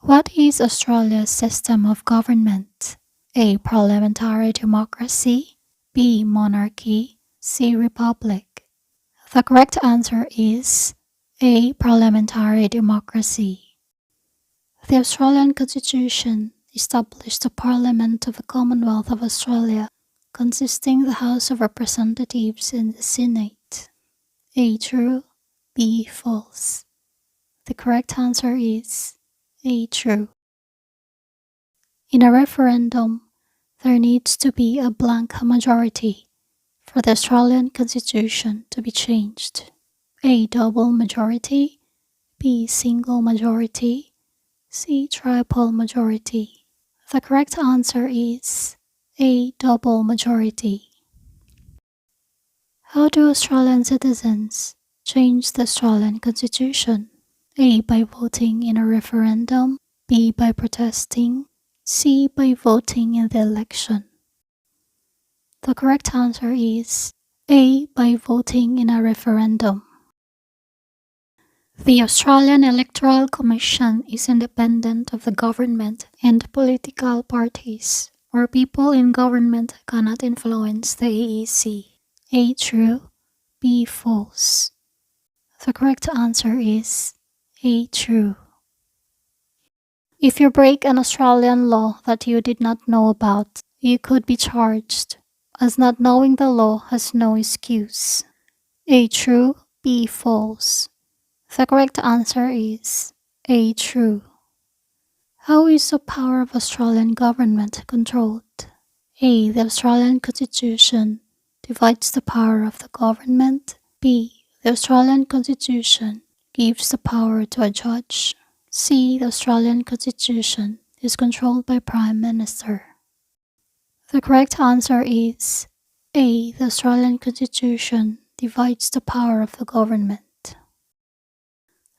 What is Australia's system of government? A. Parliamentary democracy. B. Monarchy. C. Republic. The correct answer is A. Parliamentary democracy. The Australian Constitution established the Parliament of the Commonwealth of Australia, consisting the House of Representatives and the Senate. A. True. B. False. The correct answer is A. True. In a referendum, there needs to be a blank majority for the Australian Constitution to be changed. A. Double majority. B. Single majority. C. Triple majority. The correct answer is A. Double majority. How do Australian citizens change the Australian Constitution? A. By voting in a referendum. B. By protesting. C. By voting in the election. The correct answer is A. By voting in a referendum. The Australian Electoral Commission is independent of the government and political parties, or people in government cannot influence the AEC. A. True. B. False. The correct answer is A. True. If you break an Australian law that you did not know about, you could be charged, as not knowing the law has no excuse. A. True. B. False. The correct answer is A. True. How is the power of Australian government controlled? A. The Australian Constitution divides the power of the government. B. The Australian Constitution gives the power to a judge. C. The Australian Constitution is controlled by Prime Minister. The correct answer is A. The Australian Constitution divides the power of the government.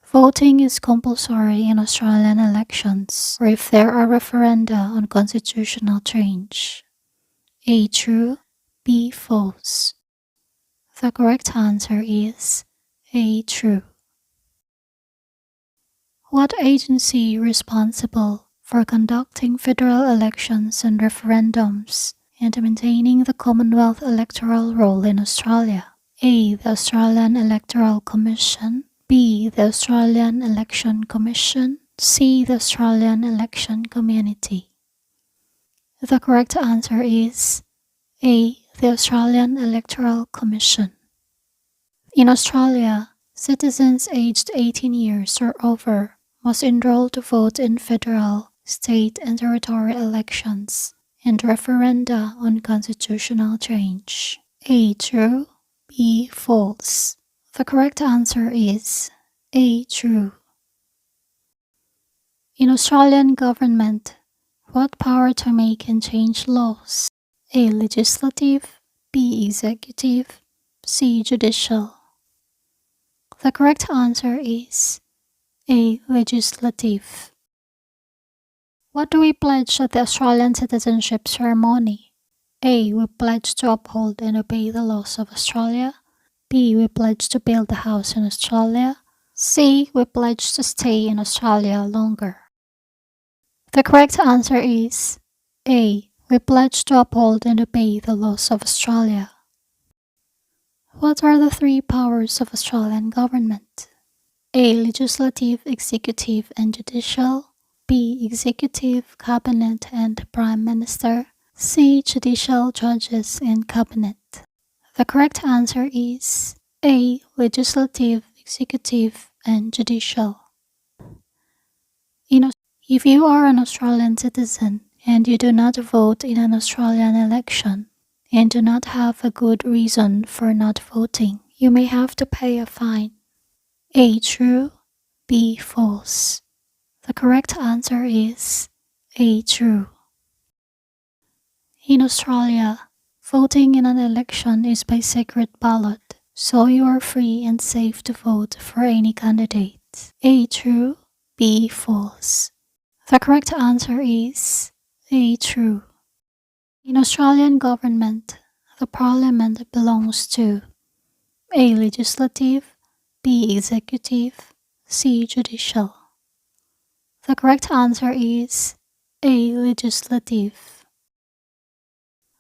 Voting is compulsory in Australian elections or if there are referenda on constitutional change. A. True. B. False. The correct answer is A. True. What agency responsible for conducting federal elections and referendums and maintaining the Commonwealth electoral roll in Australia? A. The Australian Electoral Commission. B. The Australian Election Commission. C. The Australian Election Community. The correct answer is A. The Australian Electoral Commission. In Australia, citizens aged 18 years or over must enroll to vote in federal, state, and territory elections and referenda on constitutional change. A. True. B. False. The correct answer is A. True. In Australian government, what power to make and change laws? A. Legislative. B. Executive. C. Judicial. The correct answer is A. Legislative. What do we pledge at the Australian citizenship ceremony? A. We pledge to uphold and obey the laws of Australia. B. We pledge to build a house in Australia. C. We pledge to stay in Australia longer. The correct answer is A. We pledge to uphold and obey the laws of Australia. What are the three powers of Australian government? A. Legislative, executive, and judicial. B. Executive, cabinet, and prime minister. C. Judicial, judges, and cabinet. The correct answer is A. Legislative, executive, and judicial. If you are an Australian citizen and you do not vote in an Australian election and do not have a good reason for not voting, you may have to pay a fine. A. True. B. False. The correct answer is A. True. In Australia, voting in an election is by secret ballot, so you are free and safe to vote for any candidate. A. True. B. False. The correct answer is A. True. In Australian government, the parliament belongs to A. Legislative. B. Executive. C. Judicial. The correct answer is A. Legislative.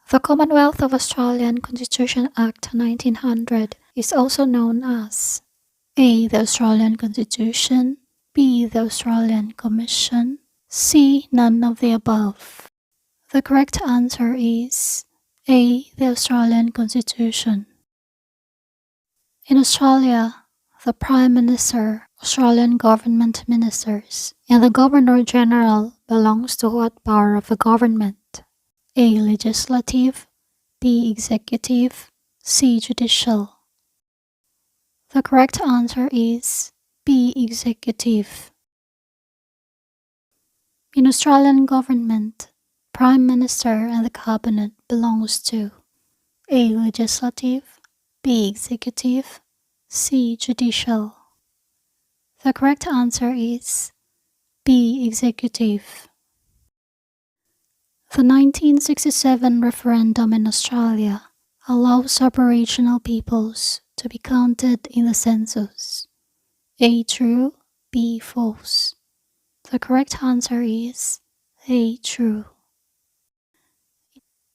The Commonwealth of Australian Constitution Act 1900 is also known as A. The Australian Constitution, B. The Australian Commission, C. None of the above. The correct answer is A. The Australian Constitution. In Australia, the Prime Minister, Australian government ministers, and the Governor-General belongs to what power of the government? A. Legislative, B. Executive, C. Judicial. The correct answer is B. Executive. In Australian government, Prime Minister and the Cabinet belongs to A. Legislative, B. Executive, C. Judicial. The correct answer is B. Executive. The 1967 referendum in Australia allows Aboriginal peoples to be counted in the census. A. True, B. False. The correct answer is A. True.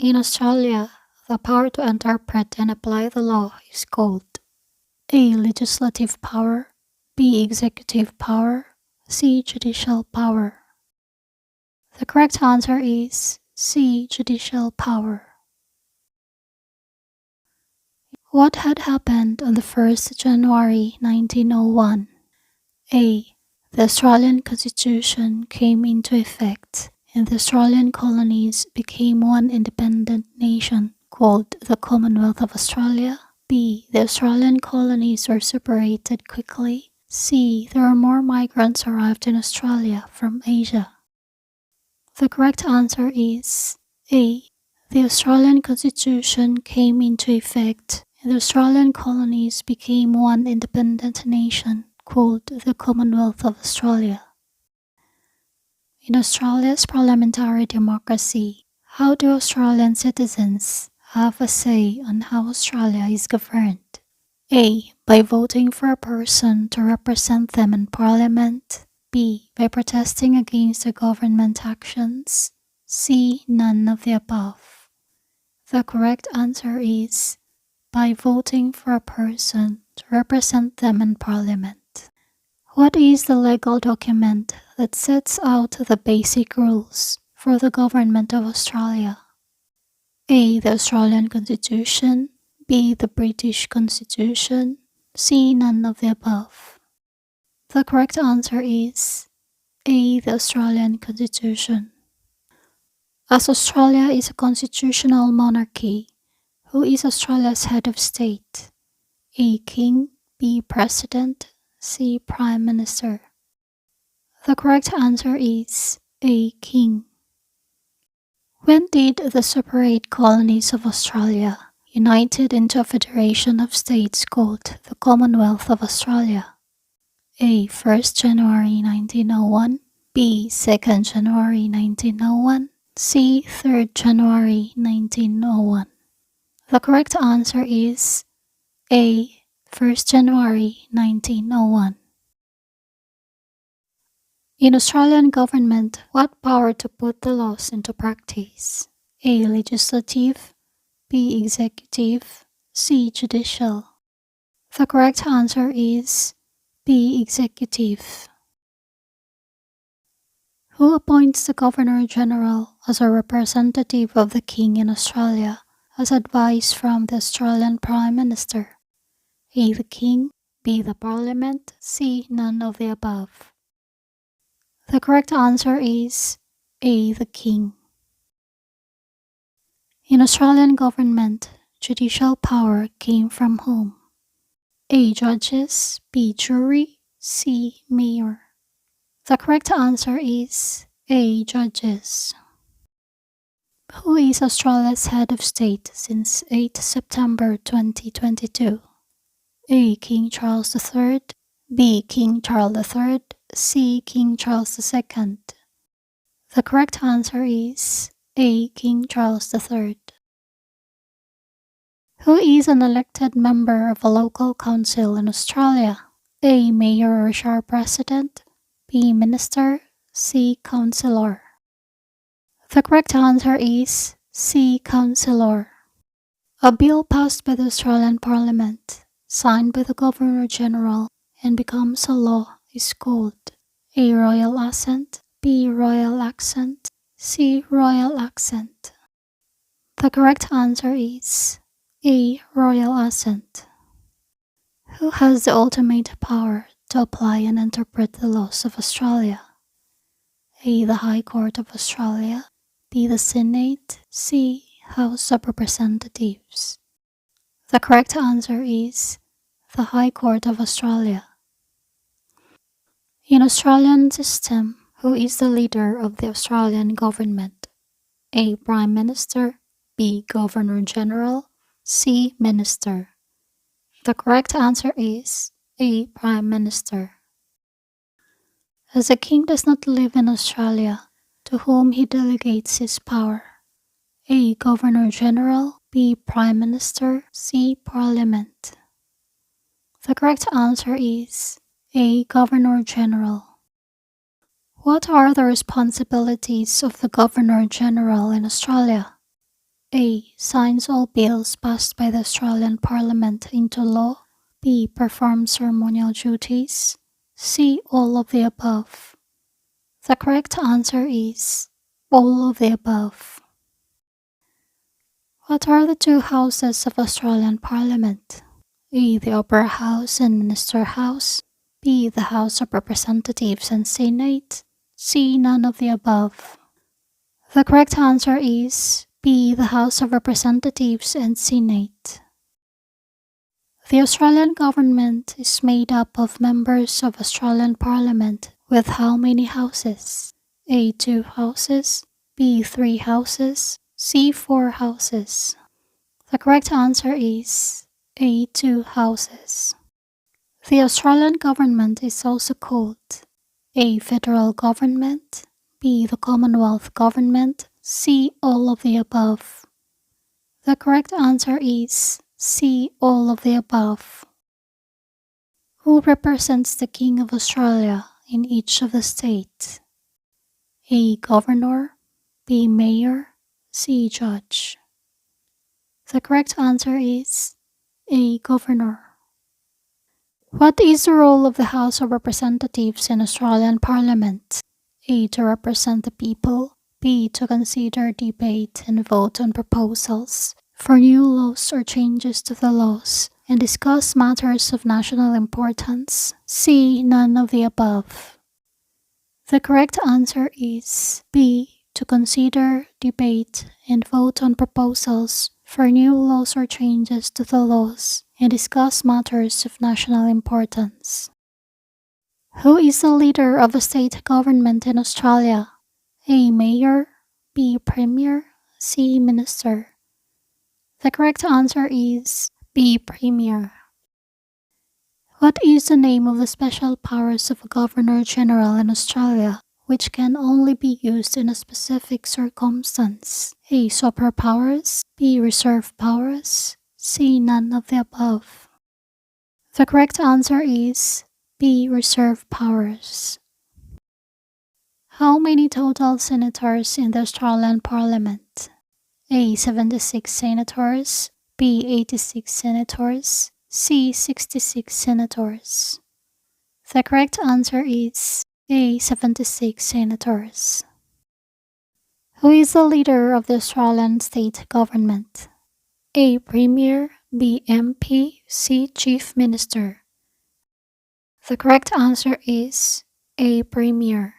In Australia, the power to interpret and apply the law is called A. Legislative power, B. Executive power, C. Judicial power. The correct answer is C. Judicial power. What had happened on the 1st January 1901? A. The Australian Constitution came into effect and the Australian colonies became one independent nation called the Commonwealth of Australia. B. The Australian colonies were separated quickly. C. There were more migrants arrived in Australia from Asia. The correct answer is A. The Australian Constitution came into effect and the Australian colonies became one independent nation called the Commonwealth of Australia. In Australia's parliamentary democracy, how do Australian citizens have a say on how Australia is governed? A. By voting for a person to represent them in Parliament. B. By protesting against the government actions. C. None of the above. The correct answer is by voting for a person to represent them in Parliament. What is the legal document that sets out the basic rules for the government of Australia? A. The Australian Constitution, B. The British Constitution, C. None of the above. The correct answer is A. The Australian Constitution. As Australia is a constitutional monarchy, who is Australia's head of state? A. King, B. President, C. Prime Minister. The correct answer is A. King. When did the separate colonies of Australia united into a federation of states called the Commonwealth of Australia? A. 1st January 1901, B. 2nd January 1901, C. 3rd January 1901. The correct answer is A. 1st January 1901. In Australian government, what power to put the laws into practice? A. Legislative, B. Executive, C. Judicial. The correct answer is B. Executive. Who appoints the Governor-General as a representative of the King in Australia as advice from the Australian Prime Minister? A. The King, B. The Parliament, C. None of the above. The correct answer is A. The King. In Australian government, judicial power came from whom? A. Judges, B. Jury, C. Mayor. The correct answer is A. Judges. Who is Australia's head of state since 8 September 2022? A. King Charles III, B. King Charles III, C. King Charles II. The correct answer is A. King Charles III. Who is an elected member of a local council in Australia? A. Mayor or Shire President, B. Minister, C. Councillor. The correct answer is C. Councillor. A bill passed by the Australian Parliament, signed by the Governor-General, and becomes a law is called A. Royal Assent, B. Royal Accent, C. Royal Accent. The correct answer is A. Royal Assent. Who has the ultimate power to apply and interpret the laws of Australia? A. The High Court of Australia, B. The Senate, C. House of Representatives. The correct answer is the High Court of Australia. In Australian system, who is the leader of the Australian government? A. Prime Minister, B. Governor-General, C. Minister. The correct answer is A. Prime Minister. As a king does not live in Australia, to whom he delegates his power? A. Governor-General, B. Prime Minister, C. Parliament. The correct answer is A. Governor-General. What are the responsibilities of the Governor-General in Australia? A. Signs all bills passed by the Australian Parliament into law, B. Performs ceremonial duties, C. All of the above. The correct answer is all of the above. What are the two houses of Australian Parliament? A. The Upper House and Minister House, B. The House of Representatives and Senate, C. None of the above. The correct answer is B. The House of Representatives and Senate. The Australian government is made up of members of Australian Parliament with how many houses? A. 2 houses, B. 3 houses, C. 4 houses. The correct answer is A. 2 houses. The Australian government is also called A. Federal government, B. The Commonwealth government, C. All of the above. The correct answer is C. All of the above. Who represents the King of Australia in each of the states? A. Governor, B. Mayor, C. Judge. The correct answer is A. Governor. What is the role of the House of Representatives in Australian Parliament? A. To represent the people, B. To consider, debate, and vote on proposals for new laws or changes to the laws and discuss matters of national importance, C. None of the above. The correct answer is B. To consider, debate, and vote on proposals for new laws or changes to the laws and discuss matters of national importance. Who is the leader of a state government in Australia? A. Mayor, B. Premier, C. Minister. The correct answer is B. Premier. What is the name of the special powers of a Governor-General in Australia, which can only be used in a specific circumstance? A. Superpowers, B. Reserve powers, C. None of the above. The correct answer is B. Reserve powers. How many total senators in the Australian Parliament? A. 76 senators, B. 86 senators, C. 66 senators. The correct answer is A. 76 senators. Who is the leader of the Australian state government? A. Premier, B. MP, C. Chief Minister. The correct answer is A. Premier.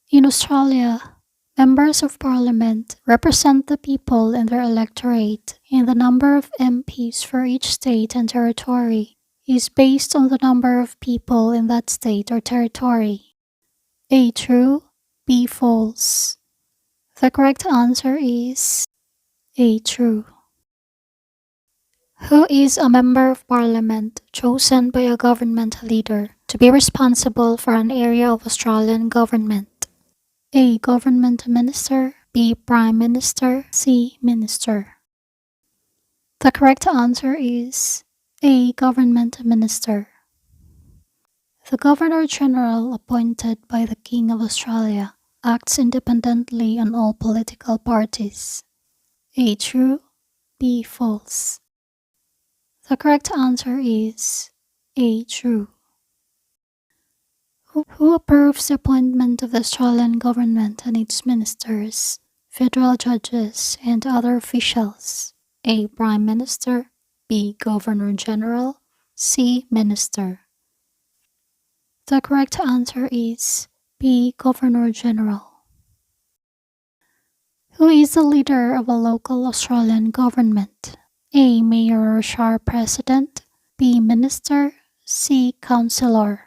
In Australia, members of Parliament represent the people in their electorate, and the number of MPs for each state and territory is based on the number of people in that state or territory. A. True, B. False. The correct answer is A. True. Who is a member of Parliament chosen by a government leader to be responsible for an area of Australian government? A. Government Minister, B. Prime Minister, C. Minister. The correct answer is A. Government Minister. The Governor-General appointed by the King of Australia acts independently on all political parties. A. True, B. False. The correct answer is A. True. Who approves the appointment of the Australian government and its ministers, federal judges, and other officials? A. Prime Minister, B. Governor-General, C. Minister. The correct answer is B. Governor-General. Who is the leader of a local Australian government? A. Mayor or Shire President, B. Minister, C. Councillor.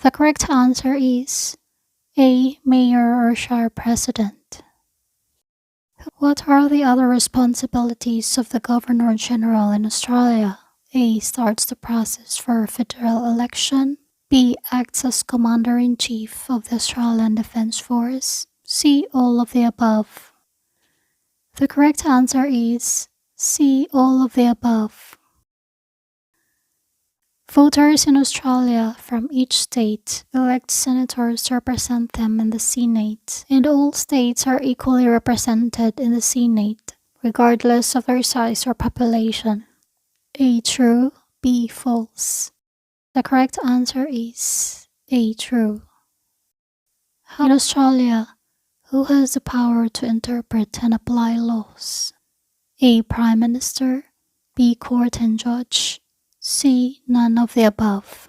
The correct answer is A. Mayor or Shire President. What are the other responsibilities of the Governor-General in Australia? A. Starts the process for a federal election. B. Acts as Commander-in-Chief of the Australian Defence Force. C. All of the above. The correct answer is C. All of the above. Voters in Australia from each state elect senators to represent them in the Senate, and all states are equally represented in the Senate, regardless of their size or population. A. True, B. False. The correct answer is A. True. In Australia, who has the power to interpret and apply laws? A. Prime Minister, B. Court and Judge, C. None of the above.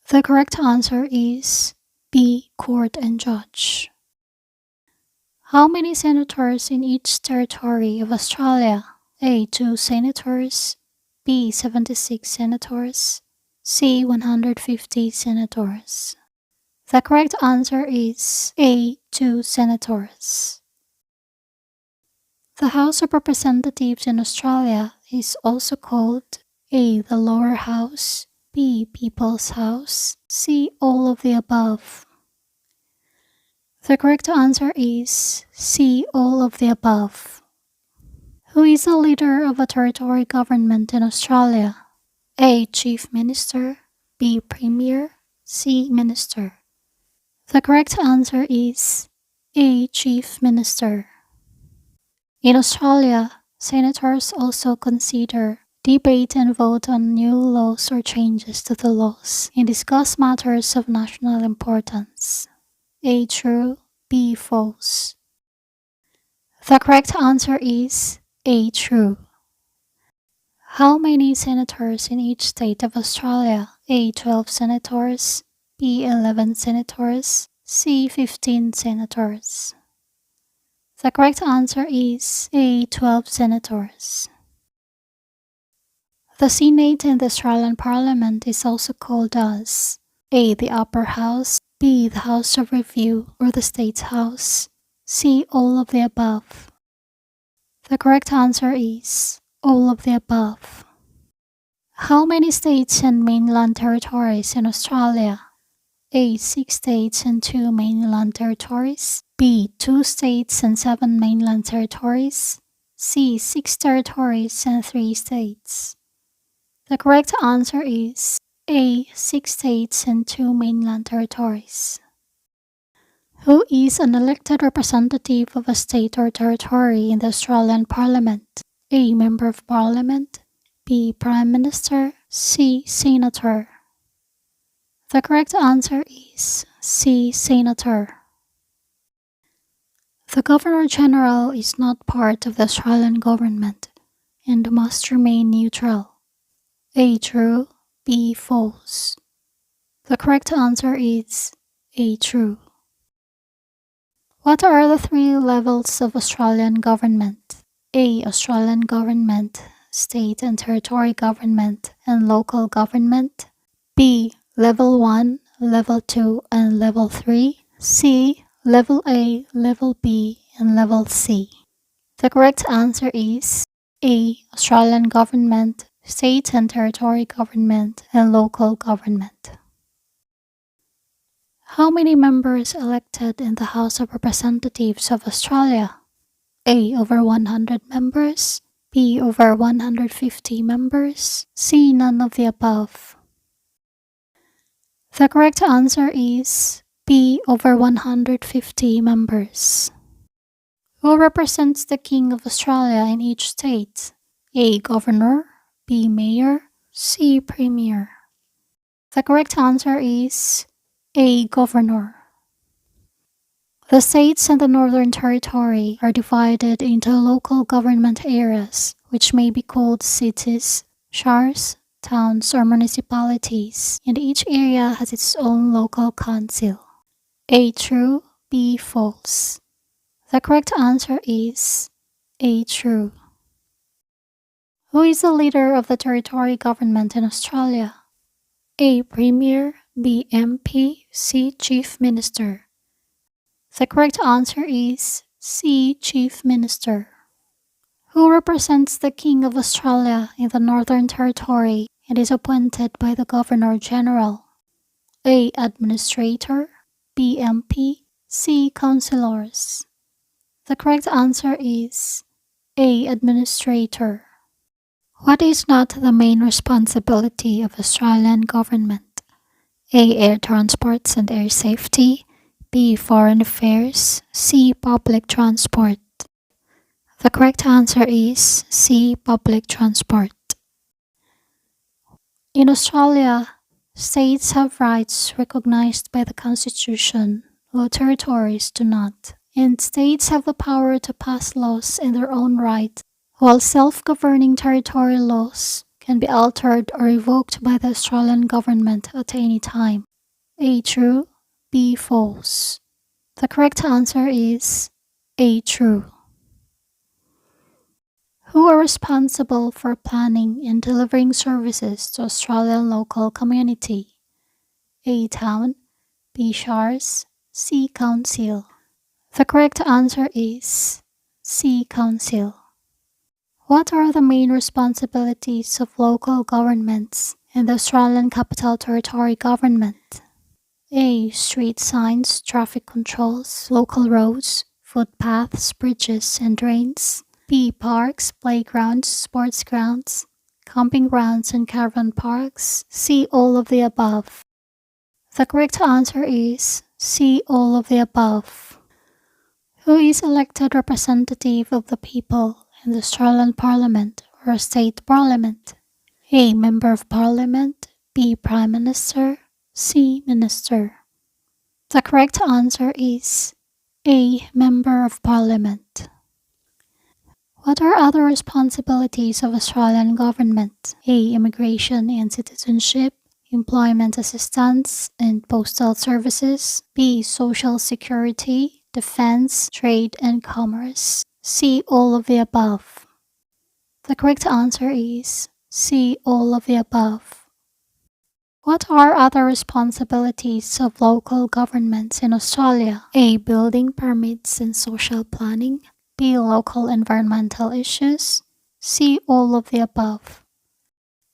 The correct answer is B. Court and Judge. How many senators in each territory of Australia? A. 2 senators, B. 76 senators, C. 150 senators. The correct answer is A. 2 senators. The House of Representatives in Australia is also called A. The Lower House, B. People's House, C. All of the above. The correct answer is C. All of the above. Who is the leader of a territory government in Australia? A. Chief Minister, B. Premier, C. Minister. The correct answer is A. Chief Minister. In Australia, senators also consider, debate and vote on new laws or changes to the laws and discuss matters of national importance. A. True, B. False. The correct answer is A. True. How many senators in each state of Australia? A. 12 senators, B. 11 senators, C. 15 senators. The correct answer is A. 12 senators. The Senate in the Australian Parliament is also called as A. The Upper House, B. The House of Review or the State House, C. All of the above. The correct answer is all of the above. How many states and mainland territories in Australia? A. 6 states and 2 mainland territories, B. 2 states and 7 mainland territories, C. 6 territories and 3 states. The correct answer is A. 6 states and 2 mainland territories. Who is an elected representative of a state or territory in the Australian Parliament? A. Member of Parliament, B. Prime Minister, C. Senator. The correct answer is C. Senator. The Governor-General is not part of the Australian government and must remain neutral. A. True, B. False. The correct answer is A. True. What are the 3 levels of Australian government? A. Australian government, state and territory government, and local government. B. Level 1, Level 2, and Level 3. C. Level A, Level B, and Level C. The correct answer is A. Australian government, state and territory government, and local government. How many members elected in the House of Representatives of Australia? A. Over 100 members, B. Over 150 members, C. None of the above. The correct answer is B. Over 150 members. Who represents the King of Australia in each state? A. Governor, B. Mayor, C. Premier. The correct answer is A. Governor. The states and the Northern Territory are divided into local government areas, which may be called cities, shires, towns, or municipalities, and each area has its own local council. A. True, B. False. The correct answer is A. True. Who is the leader of the territory government in Australia? A. Premier, B. MP, C. Chief Minister. The correct answer is C. Chief Minister. Who represents the King of Australia in the Northern Territory and is appointed by the Governor-General? A. Administrator, B. MP, C. Councillors. The correct answer is A. Administrator. What is not the main responsibility of Australian government? A. Air transports and air safety, B. Foreign affairs, C. Public transport. The correct answer is C. Public transport. In Australia, states have rights recognized by the Constitution, while territories do not, and states have the power to pass laws in their own right, while self-governing territory laws can be altered or revoked by the Australian government at any time. A. True, B. False. The correct answer is A. True. Who are responsible for planning and delivering services to Australian local community? A. Town, B. Shires, C. Council. The correct answer is C. Council. What are the main responsibilities of local governments in the Australian Capital Territory government? A. Street signs, traffic controls, local roads, footpaths, bridges, and drains. B. Parks, playgrounds, sports grounds, camping grounds, and caravan parks. C. All of the above. The correct answer is C. All of the above. Who is elected representative of the people in the Australian Parliament or State Parliament? A. Member of Parliament, B. Prime Minister, C. Minister. The correct answer is A. Member of Parliament. What are other responsibilities of Australian government? A. Immigration and citizenship, employment assistance and postal services. B. Social security, defense, trade, and commerce. C. All of the above. The correct answer is C. All of the above. What are other responsibilities of local governments in Australia? A. Building permits and social planning. B. Local environmental issues. C. All of the above.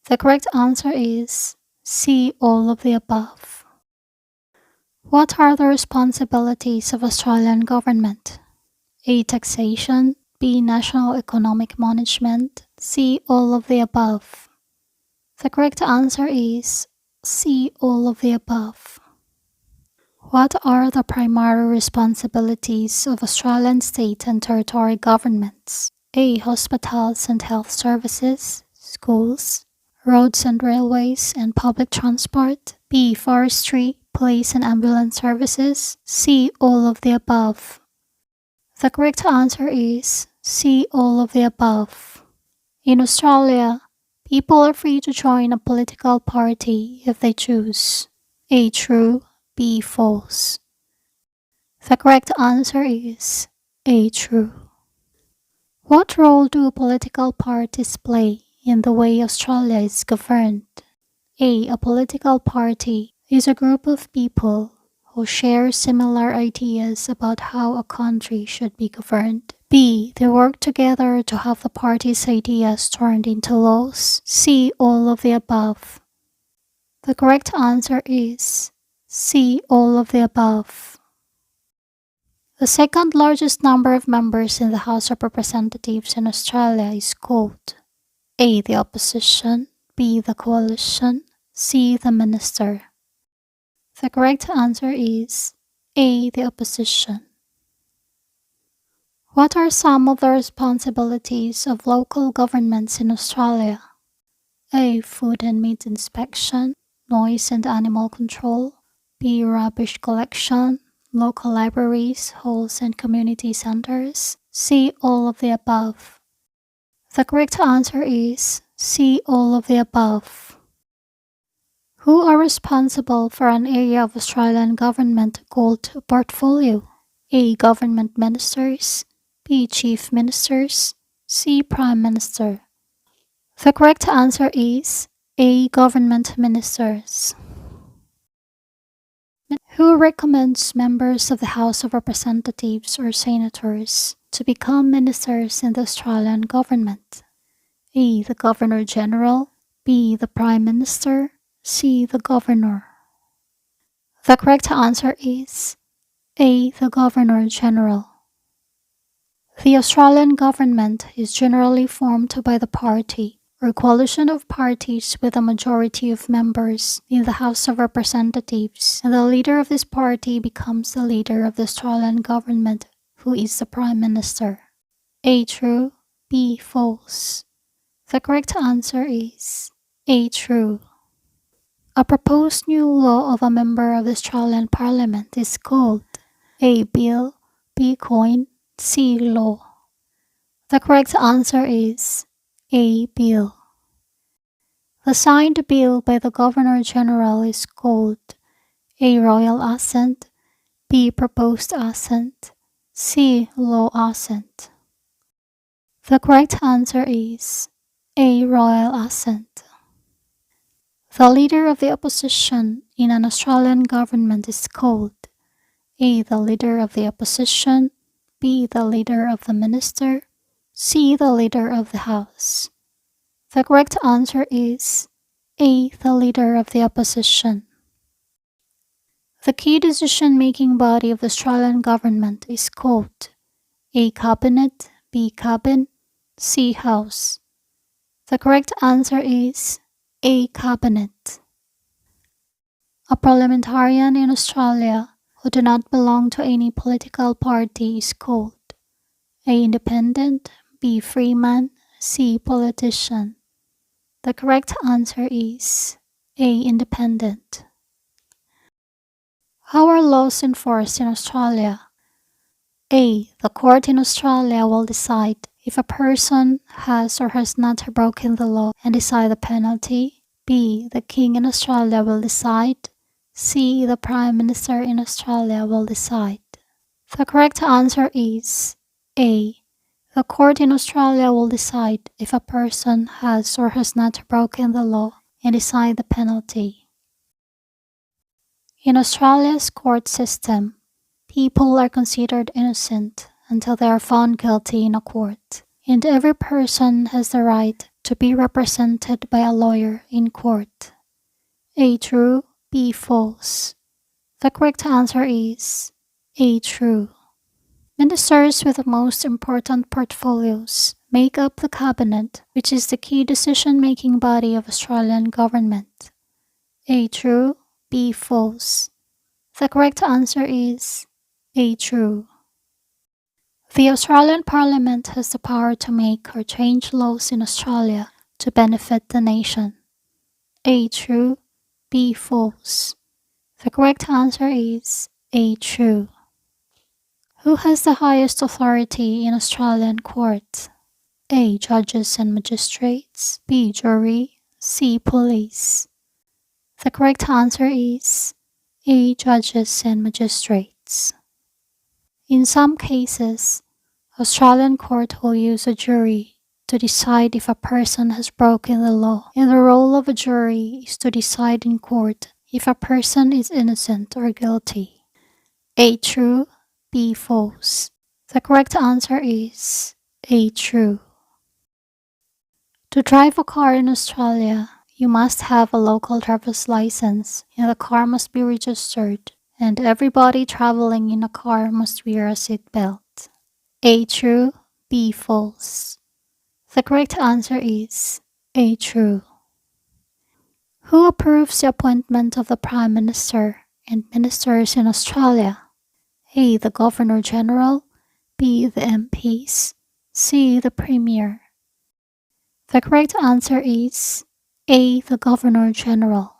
The correct answer is C. All of the above. What are the responsibilities of Australian government? A. Taxation, B. National economic management, C. All of the above. The correct answer is C. All of the above. What are the primary responsibilities of Australian state and territory governments? A. Hospitals and health services, schools, roads and railways, and public transport. B. Forestry, police and ambulance services. C. All of the above. The correct answer is C. All of the above. In Australia, people are free to join a political party if they choose. A. True, B. False. The correct answer is A. True. What role do political parties play in the way Australia is governed? A political party is a group of people who share similar ideas about how a country should be governed. B. They work together to have the party's ideas turned into laws. C. All of the above. The correct answer is C. All of the above. The second largest number of members in the House of Representatives in Australia is called A. The Opposition, B. The Coalition, C. The Minister. The correct answer is A. The opposition. What are some of the responsibilities of local governments in Australia? A. Food and meat inspection, noise and animal control. B. Rubbish collection, local libraries, halls, and community centers. C. All of the above. The correct answer is C. All of the above. Who are responsible for an area of Australian government called portfolio? A. Government ministers. B. Chief ministers. C. Prime minister. The correct answer is A. Government ministers. Who recommends members of the House of Representatives or senators to become ministers in the Australian government? A. The Governor General. B. The Prime Minister. C. The Governor. The correct answer is A. The Governor General. The Australian government is generally formed by the party or coalition of parties with a majority of members in the House of Representatives, and the leader of this party becomes the leader of the Australian government, who is the Prime Minister. A. True. B. False. The correct answer is A. True. A proposed new law of a member of the Australian Parliament is called A. Bill, B. Coin, C. Law. The correct answer is A. Bill. The signed bill by the Governor-General is called A. Royal Assent, B. Proposed Assent, C. Law Assent. The correct answer is A. Royal Assent. The leader of the opposition in an Australian government is called A. The leader of the opposition, B. The leader of the minister, C. The leader of the House. The correct answer is A. The leader of the opposition. The key decision-making body of the Australian government is called A. Cabinet, B. Cabin, C. House. The correct answer is A. Cabinet. A parliamentarian in Australia who do not belong to any political party is called A. Independent, B. Freeman, C. Politician. The correct answer is A. Independent. How are laws enforced in Australia? A. The court in Australia will decide if a person has or has not broken the law and decide the penalty. B. The King in Australia will decide. C. The Prime Minister in Australia will decide. The correct answer is A. The court in Australia will decide if a person has or has not broken the law and decide the penalty. In Australia's court system, people are considered innocent until they are found guilty in a court, and every person has the right to be represented by a lawyer in court. A. True, B. False. The correct answer is A. True. Ministers with the most important portfolios make up the cabinet, which is the key decision-making body of Australian government. A. True, B. False. The correct answer is A. True. The Australian Parliament has the power to make or change laws in Australia to benefit the nation. A. True, B. False. The correct answer is A. True. Who has the highest authority in Australian courts? A. Judges and magistrates, B. Jury, C. Police. The correct answer is A. Judges and magistrates. In some cases, Australian court will use a jury to decide if a person has broken the law, and the role of a jury is to decide in court if a person is innocent or guilty. A. True, B. False. The correct answer is A. True. To drive a car in Australia, you must have a local driver's license, and the car must be registered, and everybody traveling in a car must wear a seatbelt. A. True, B. False. The correct answer is A. True. Who approves the appointment of the Prime Minister and ministers in Australia? A. The Governor General, B. The MPs, C. The Premier. The correct answer is A. The Governor General.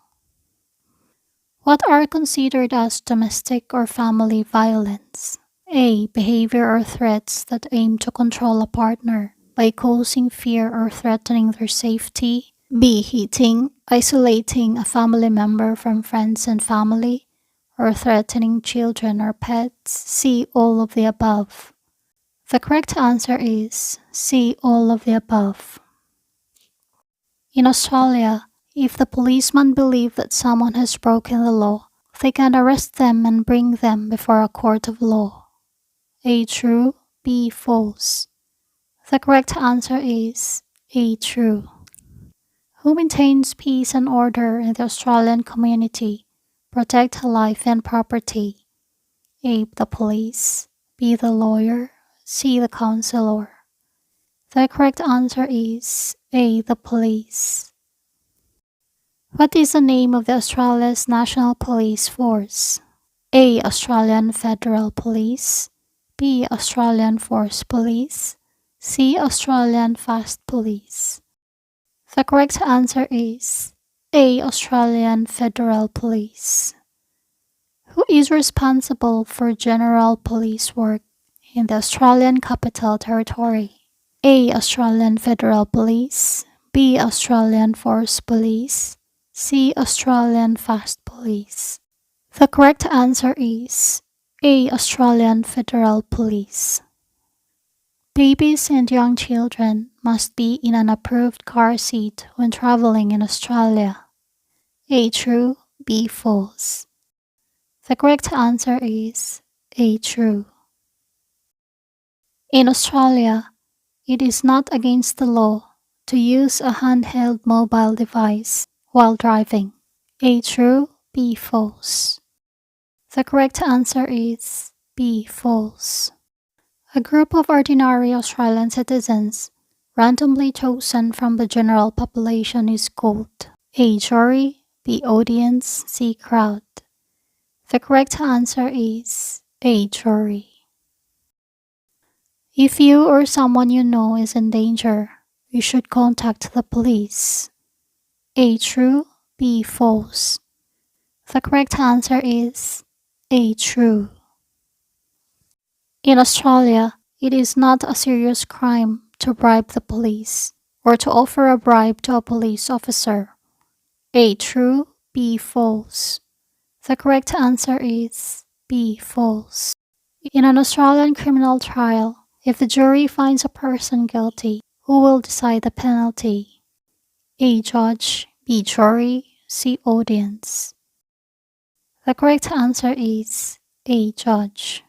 What are considered as domestic or family violence? A. Behavior or threats that aim to control a partner by causing fear or threatening their safety. B. Hitting, isolating a family member from friends and family, or threatening children or pets. C. All of the above. The correct answer is C. All of the above. In Australia, if the policeman believe that someone has broken the law, they can arrest them and bring them before a court of law. A. True, B. False. The correct answer is A. True. Who maintains peace and order in the Australian community, protect life and property? A. The police, B. The lawyer, C. The counsellor. The correct answer is A. The police. What is the name of the Australia's National Police Force? A. Australian Federal Police, B. Australian Force Police, C. Australian Fast Police. The correct answer is A. Australian Federal Police. Who is responsible for general police work in the Australian Capital Territory? A. Australian Federal Police, B. Australian Force Police, C. Australian Fast Police. The correct answer is A. Australian Federal Police. Babies and young children must be in an approved car seat when traveling in Australia. A. True, B. False. The correct answer is A. True. In Australia, it is not against the law to use a handheld mobile device while driving. A. True, B. False. The correct answer is B. False. A group of ordinary Australian citizens randomly chosen from the general population is called A. Jury, B. Audience, C. Crowd. The correct answer is A. Jury. If you or someone you know is in danger, you should contact the police. A. True, B. False. The correct answer is A. True. In Australia, it is not a serious crime to bribe the police or to offer a bribe to a police officer. A. True, B. False. The correct answer is B. False. In an Australian criminal trial, if the jury finds a person guilty, who will decide the penalty? A. Judge, B. Jury, C. Audience. The correct answer is A. Judge.